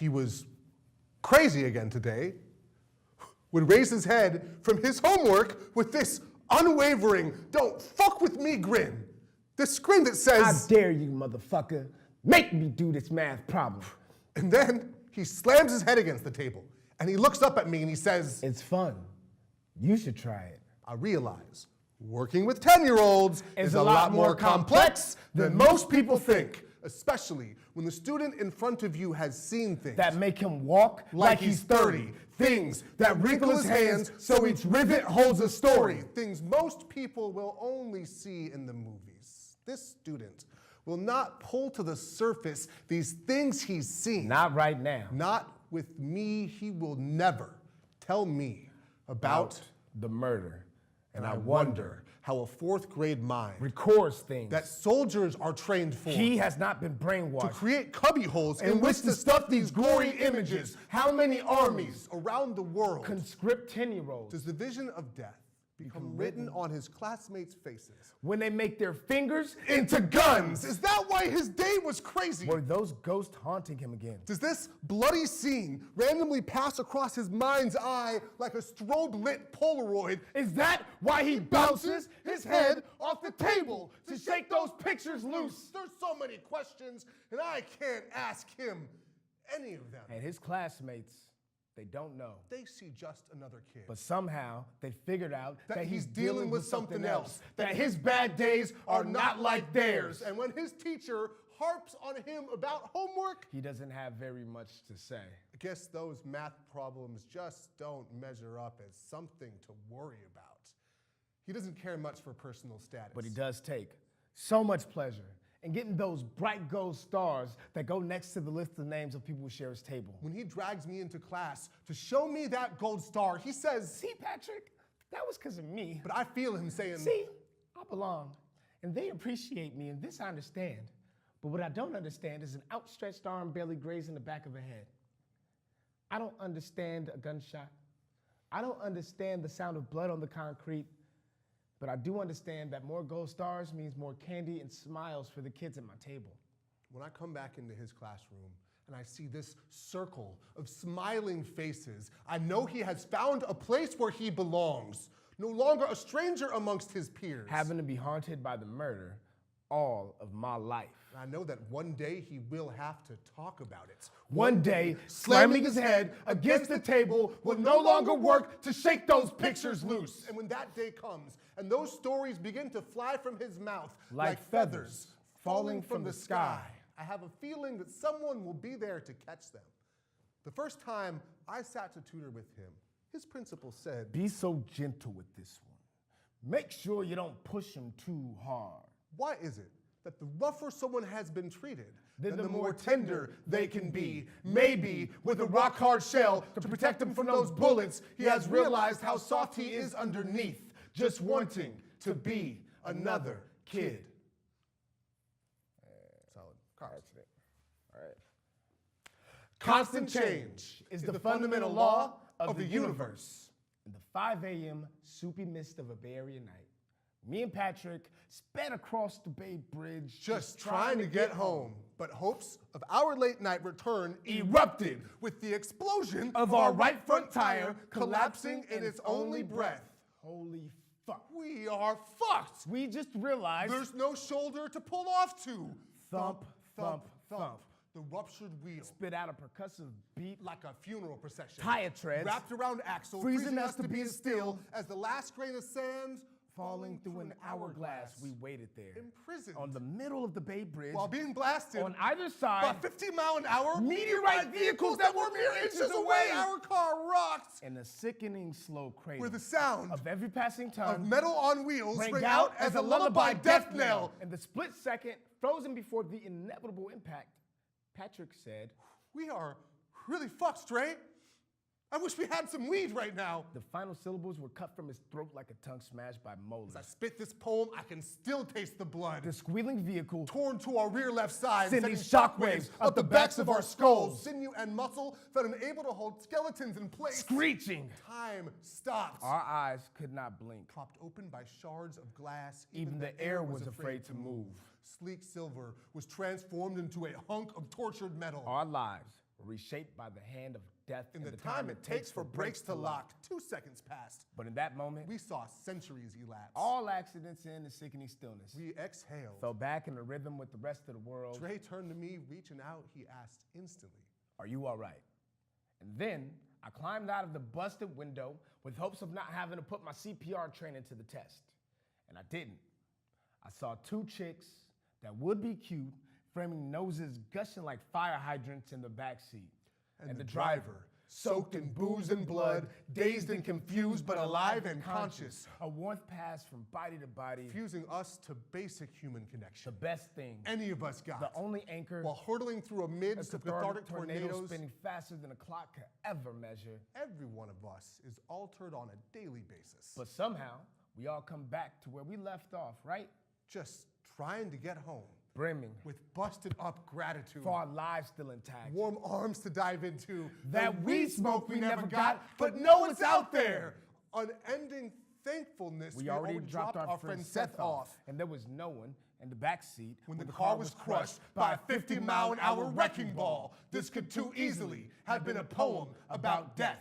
he was crazy again today, would raise his head from his homework with this unwavering, don't fuck with me grin. This grin that says, I dare you, motherfucker. Make me do this math problem. And then he slams his head against the table and he looks up at me and he says, It's fun. You should try it. I realize working with 10-year-olds is a lot more complex than most people think, especially when the student in front of you has seen things that make him walk like he's 30, things that wrinkle his hands so each rivet holds a story, things most people will only see in the movies. This student will not pull to the surface these things he's seen. Not right now. Not with me. He will never tell me about the murder. And I wonder how a fourth grade mind records things that soldiers are trained for. He has not been brainwashed. To create cubby holes in which to stuff these gory images. How many armies around the world conscript 10-year-olds does the vision of death become written on his classmates' faces when they make their fingers into guns? Is that why his day was crazy? Were those ghosts haunting him again? Does this bloody scene randomly pass across his mind's eye like a strobe-lit Polaroid? Is that why he bounces his head off the table to shake those pictures loose? There's so many questions, and I can't ask him any of them. And his classmates, they don't know. They see just another kid. But somehow they figured out that he's dealing with something else. That his bad days are not like theirs. And when his teacher harps on him about homework, he doesn't have very much to say. I guess those math problems just don't measure up as something to worry about. He doesn't care much for personal status. But he does take so much pleasure in getting those bright gold stars that go next to the list of names of people who share his table. When he drags me into class to show me that gold star, he says, "See, Patrick, that was because of me." But I feel him saying, "See, I belong, and they appreciate me, and this I understand. But what I don't understand is an outstretched arm barely grazing the back of a head. I don't understand a gunshot. I don't understand the sound of blood on the concrete. But I do understand that more gold stars means more candy and smiles for the kids at my table." When I come back into his classroom and I see this circle of smiling faces, I know he has found a place where he belongs, no longer a stranger amongst his peers. Having to be haunted by the murder all of my life. And I know that one day he will have to talk about it. One day, slamming his head against the table will no longer work to shake those pictures loose. And when that day comes, and those stories begin to fly from his mouth like feathers falling from the sky, I have a feeling that someone will be there to catch them. The first time I sat to tutor with him, his principal said, "Be so gentle with this one. Make sure you don't push him too hard." Why is it that the rougher someone has been treated, then the more tender they can be? Maybe with a rock-hard shell to protect him from those bullets, he has realized how soft he is underneath, just wanting to be another kid. Solid. Accident. All right. Constant change is the fundamental law of the universe. In the 5 a.m. soupy mist of a Bay Area night, me and Patrick sped across the Bay Bridge, just trying to get home. But hopes of our late night return erupted with the explosion of our right front tire collapsing in its only breath. Holy fuck. We are fucked. We just realized there's no shoulder to pull off to. Thump, thump, thump. The ruptured wheel spit out a percussive beat like a funeral procession. Tire treads wrapped around axle, freezing us to be as still as the last grain of sand falling through an hourglass. We waited there, imprisoned on the middle of the Bay Bridge, while being blasted on either side by 50-mile-an-hour meteorite vehicles that were mere inches away. Our car rocked in a sickening slow crater, where the sound of every passing ton of metal on wheels rang out as a lullaby death knell. In the split second, frozen before the inevitable impact, Patrick said, "We are really fucked, Stray. I wish we had some weed right now." The final syllables were cut from his throat like a tongue smashed by molars. As I spit this poem, I can still taste the blood. The squealing vehicle torn to our rear left side, sending shockwaves up the backs of our skulls. Sinew and muscle felt unable to hold skeletons in place. Screeching. Time stopped. Our eyes could not blink. Propped open by shards of glass, even the air was afraid to move. Sleek silver was transformed into a hunk of tortured metal. Our lives were reshaped by the hand of death. In the time it takes for brakes to lock, 2 seconds passed. But in that moment, We saw centuries elapse. all accidents end in sickening stillness. We exhaled. Fell back in the rhythm with the rest of the world. Dre turned to me, reaching out, he asked instantly. Are you all right? And then I climbed out of the busted window with hopes of not having to put my CPR training to the test. And I didn't. I saw 2 chicks that would be cute, framing noses gushing like fire hydrants in the backseat. And the driver, soaked in booze and blood, dazed and confused, but alive and conscious, A warmth passed from body to body. fusing us to basic human The connection. best thing. Any of us got. The only anchor. While hurtling through amidst A of cathartic tornadoes, spinning faster than a clock could ever measure. every one of us is altered on a daily basis. But somehow, we all come back to where we left off, right? Just trying to get home Brimming. with busted up gratitude, For our lives still intact. warm arms to dive into, That weed smoke we never got, but know it's out there. Unending thankfulness. We already dropped our friend Seth off, and there was no one in the back seat When the car was crushed by a 50-mile-an-hour wrecking ball, this could too easily have been a poem about death.